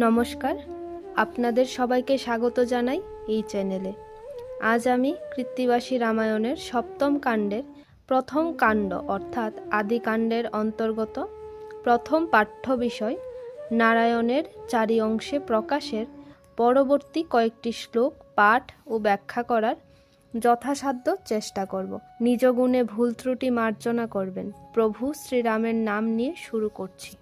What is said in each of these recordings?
নমস্কার, আপনাদের সবাইকে স্বাগত জানাই এই চ্যানেলে। আজ আমি কৃত্তিবাসী রামায়ণের সপ্তম কাণ্ডের প্রথম কাণ্ড অর্থাৎ আদিকাণ্ডের অন্তর্গত প্রথম পাঠ্য বিষয় নারায়ণের 4 অংশে প্রকাশের পরবর্তী কয়েকটি শ্লোক পাঠ ও ব্যাখ্যা করার যথাসাধ্য চেষ্টা করব। নিজ গুণে ভুল ত্রুটি মার্জনা করবেন। প্রভু শ্রীরামের নাম নিয়ে শুরু করছি।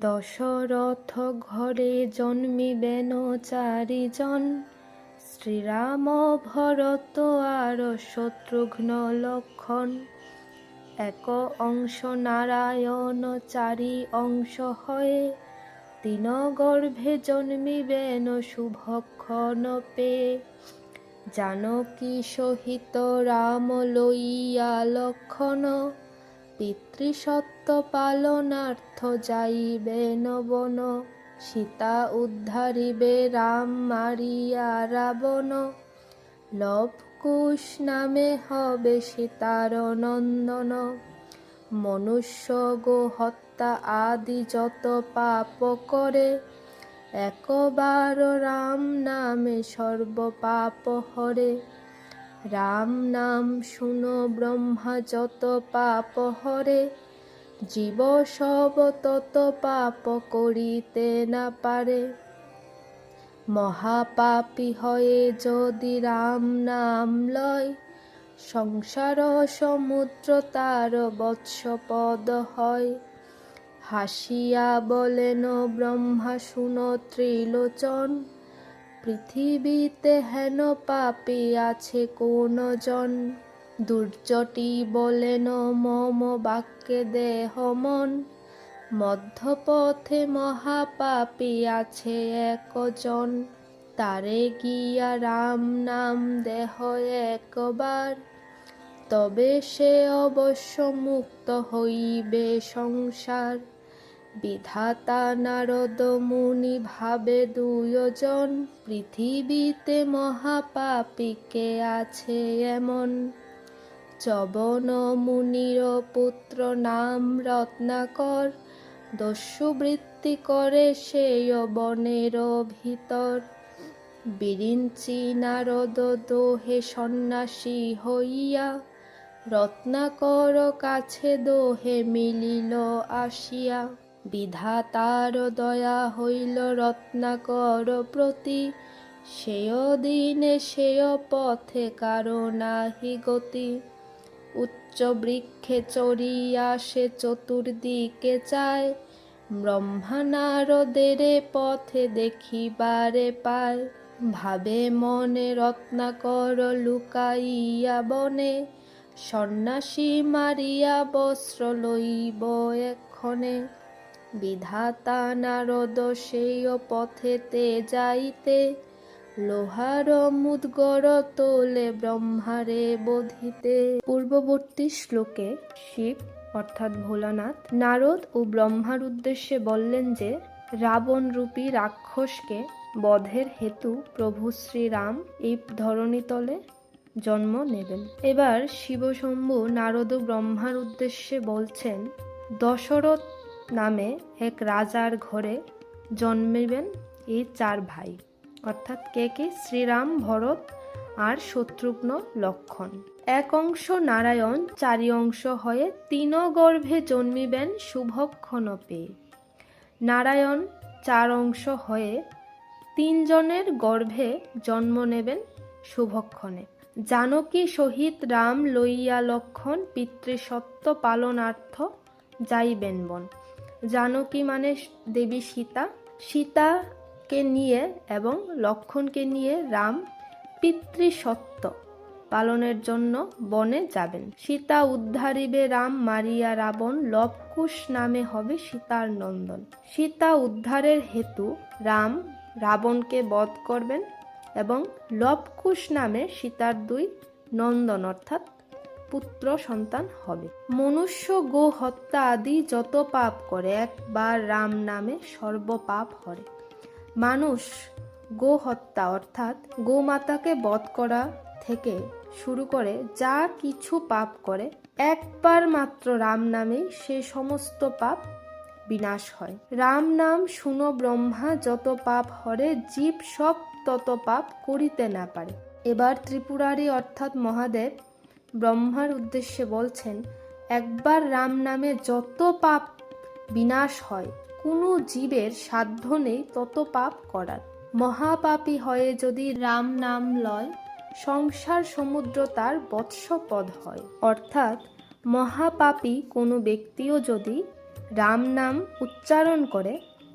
দশরথ ঘরে জন্মিবেন 4 জন, শ্রীরাম ভরত আর শত্রুঘ্ন লক্ষণ। এক অংশ নারায়ণ 4 অংশ হয়ে, 3 গর্ভে জন্মিবেন শুভক্ষণ পেয়ে। জানকী সহিত রাম লইয়া লক্ষণ, পিতৃসত্য পালনার্থ যাইবেন বন। সীতা উদ্ধারিবে রাম মারিয়া রাবণ, লব কুশ নামে হবে সীতার নন্দন। মনুষ্য গো হত্যা আদি যত পাপ করে, একবার রাম নামে সর্ব পাপ হরে। রাম নাম শুনো ব্রহ্মা যত পাপ হরে, জীব সব তত পাপ করিতে না পারে। মহাপাপী হয়ে যদি রাম নাম লয়, সংসার সমুদ্র তার বৎসপদ হয়। হাসিয়া বলেন ব্রহ্মা শুনো ত্রিলোচন, পৃথিবীতে হেন পাপী আছে কোন জন। দুর্জটি বলেন মম বাক্যে দেহ মন, মধ্যপথে মহাপাপী আছে একজন। তারে গিয়া রাম নাম দেহ একবার, তবে সে অবশ্য মুক্ত হইবে সংসার। বিধাতা নারদ মুনি ভাবে 2 জন, পৃথিবীতে মহাপাপী কে আছে এমন। চবন মুনির পুত্র নাম রত্নাকর, দস্যুবৃত্তি করে সেই বনের ভিতর। বিরিঞ্চি নারদ দোহে সন্ন্যাসী হইয়া, রত্নাকর কাছে দোহে মিলিল আসিয়া। বিধাতার দয়া হইল রত্নাকর প্রতি, সেয় দিনে সেয় পথে কারো নাহি গতি। উচ্চ বৃক্ষে চড়িয়া সে চতুর্দিকে চায়, ব্রহ্মা নারদের পথে দেখিবারে পায়। ভাবে মনে রত্নাকর লুকাইয়া বনে, সন্ন্যাসী মারিয়া বস্ত্র লইব এক্ষণে। বিধাতা নারদ সেই পথেতে যাইতে, লোহার মুদগর তোলে ব্রহ্মারে বধিতে। পূর্ববর্তী শ্লোকে শিব অর্থাৎ ভোলানাথ নারদ ও ব্রহ্মার উদ্দেশ্যে বললেন যে রাবণ রূপী রাক্ষসকে বধের হেতু প্রভু শ্রীরাম এই ধরণীতলে জন্ম নেবেন। এবার শিবশম্ভু নারদ ও ব্রহ্মার উদ্দেশ্যে বলছেন, দশরথ নামে এক রাজার ঘরে জন্মিবেন এই 4 ভাই, অর্থাৎ কে শ্রীরাম, ভরত আর শত্রুঘ্ন লক্ষণ। এক অংশ নারায়ণ 4 অংশ হয়ে, 3 গর্ভে জন্মিবেন শুভক্ষণ পেয়ে। নারায়ণ 4 অংশ হয়ে 3 জনের গর্ভে জন্ম নেবেন শুভক্ষণে। জানকী সহিত রাম লইয়া লক্ষণ, পিতৃসত্য পালনার্থ যাইবেন বন। জানকী মানে দেবী সীতা, সীতাকে নিয়ে এবং লক্ষণকে নিয়ে রাম পিতৃসত্য পালনের জন্য বনে যাবেন। সীতা উদ্ধারিবে রাম মারিয়া রাবণ, লবকুশ নামে হবে সীতার নন্দন। সীতা উদ্ধারের হেতু রাম রাবণকে বধ করবেন এবং লবকুশ নামে সীতার 2 নন্দন অর্থাৎ পুত্র সন্তান হবে। মনুষ্য গো হত্যা আদি যত পাপ করে, একবার রাম নামে সর্ব পাপ হরে। মানুষ গো হত্যা অর্থাৎ গোমাতাকে বধ করা থেকে শুরু করে যা কিছু পাপ করে, একবার মাত্র রাম নামেই সে সমস্ত পাপ বিনাশ হয়। রাম নাম শুনো ব্রহ্মা, যত পাপ হরে জীব সব তত পাপ করিতে না পারে। এবার ত্রিপুরারি অর্থাৎ মহাদেব ব্রহ্মার উদ্দেশ্যে বলছেন, একবার রাম নামে যত পাপ বিনাশ হয়, কোনো জীবের সাধ্য নেই তত পাপ করার। মহাপাপী হয়ে যদি রাম নাম লয়, সংসার সমুদ্র তার বৎসপদ হয়। অর্থাৎ মহাপাপী কোনো ব্যক্তিও যদি রাম নাম উচ্চারণ করে,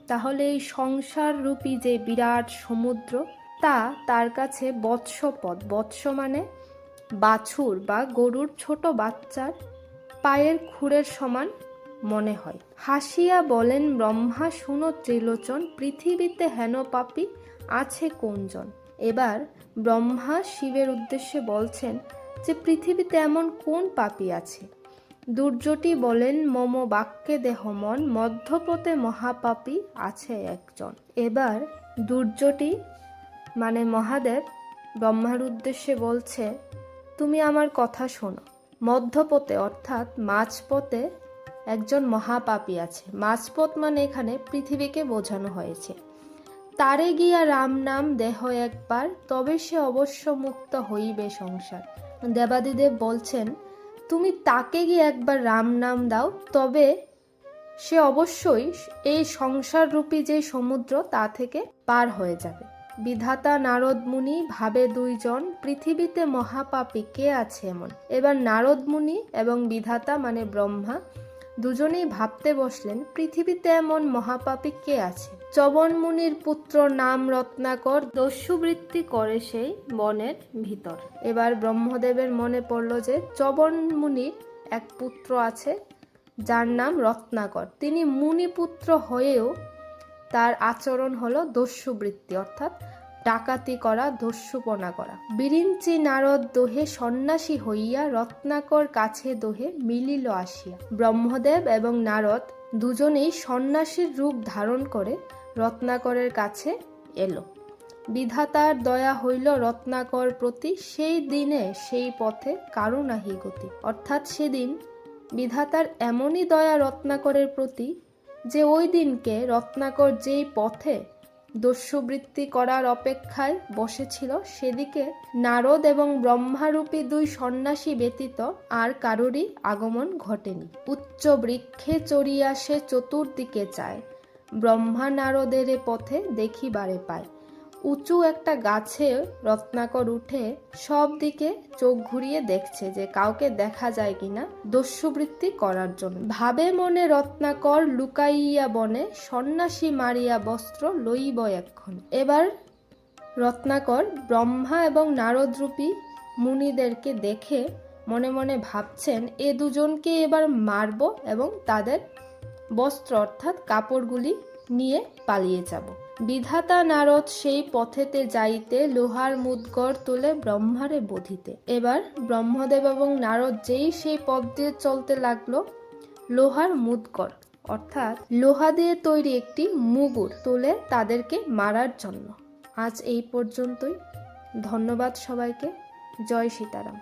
তাহলে এই সংসার রূপী যে বিরাট সমুদ্র, তা তার কাছে বৎসপদ, বৎস মানে বাছুর বা গরুর ছোট বাচ্চার পায়ের খুরের সমান মনে হয়। হাসিয়া বলেন ব্রহ্মা, শুনো ত্রিলোচন, পৃথিবীতে হেন পাপী আছে কোনজন। এবার ব্রহ্মা শিবের উদ্দেশ্যে বলছেন যে পৃথিবীতে এমন কোন পাপী আছে। দুর্যটি বলেন, মম বাক্যে দেহ মন, মধ্যপথে মহাপাপী আছে একজন। এবার দুর্যটি মানে মহাদেব ব্রহ্মার উদ্দেশ্যে বলছে, তুমি আমার কথা শোনো। মধ্যপথে অর্থাৎ মাঝপথে একজন মহাপাপী আছে। মাঝপথ মানে এখানে পৃথিবীকে বোঝানো হয়েছে। তারে গিয়া রাম নাম দেহ একবার, তবে সে অবশ্য মুক্ত হইবে সংসার। দেবাদিদেব বলছেন, তুমি তাকে গিয়ে একবার রাম নাম দাও, তবে সে অবশ্যই এই সংসার রূপী যে সমুদ্র তা থেকে পার হয়ে যাবে। বিধাতা নারদ মুনি ভাবে দুইজন, পৃথিবীতে মহাপাপী কে আছে এমন। এবার নারদ মুনি এবং বিধাতা মানে ব্রহ্মা দুজনেই ভাবতে বসলেন, পৃথিবীতে এমন মহাপাপী কে আছে। চবন মুনির পুত্র নাম রত্নাকর, দস্যুবৃত্তি করে সেই বনের ভিতর। এবার ব্রহ্মদেবের মনে পড়ল যে চবন মুনির এক পুত্র আছে যার নাম রত্নাকর। তিনি মুনিপুত্র হয়েও তার আচরণ হলো দস্যুবৃত্তি, অর্থাৎ ডাকাতি করা, দস্যুপনা করা। বিরিঞ্চি নারদ দোহে সন্ন্যাসী হইয়া, রত্নাকর কাছে দোহে মিলিল আসিয়া। ব্রহ্মদেব এবং নারদ দুজনেই সন্ন্যাসীর রূপ ধারণ করে রত্নাকরের কাছে এলো। বিধাতার দয়া হইল রত্নাকর প্রতি, সেই দিনে সেই পথে কারো নাহি গতি। অর্থাৎ সেদিন বিধাতার এমনই দয়া রত্নাকরের প্রতি যে ওই দিনকে রত্নাকর যেই পথে দস্যুবৃত্তি করার অপেক্ষায় বসেছিল, সেদিকে নারদ এবং ব্রহ্মারূপী দুই সন্ন্যাসী ব্যতীত আর কারোরই আগমন ঘটেনি। উচ্চ বৃক্ষে চড়িয়া সে চতুর্দিকে চায়, ব্রহ্মা নারদের পথে দেখিবারে পায়। উঁচু একটা গাছে রত্নাকর উঠে সব দিকে চোখ ঘুরিয়ে দেখছে যে কাউকে দেখা যায় কিনা দস্যুবৃত্তি করার জন্য। ভাবে মনে রত্নাকর, লুকাইয়া বনে, সন্ন্যাসী মারিয়া বস্ত্র লইব এক্ষণ। এবার রত্নাকর ব্রহ্মা এবং নারদরূপী মুনিদেরকে দেখে মনে মনে ভাবছেন, এ দুজনকে এবার মারব এবং তাদের বস্ত্র অর্থাৎ কাপড়গুলি নিয়ে পালিয়ে যাব। বিধাতা নারদ সেই পথেতে যাইতে, লোহার মুদগর তুলে ব্রহ্মারে বধিতে। এবার ব্রহ্মদেব এবং নারদ যেই সেই পথ দিয়ে চলতে লাগলো, লোহার মুদগর অর্থাৎ লোহা দিয়ে তৈরি একটি মুগুর তুলে তাদেরকে মারার জন্য। আজ এই পর্যন্তই। ধন্যবাদ সবাইকে। জয় সীতারাম।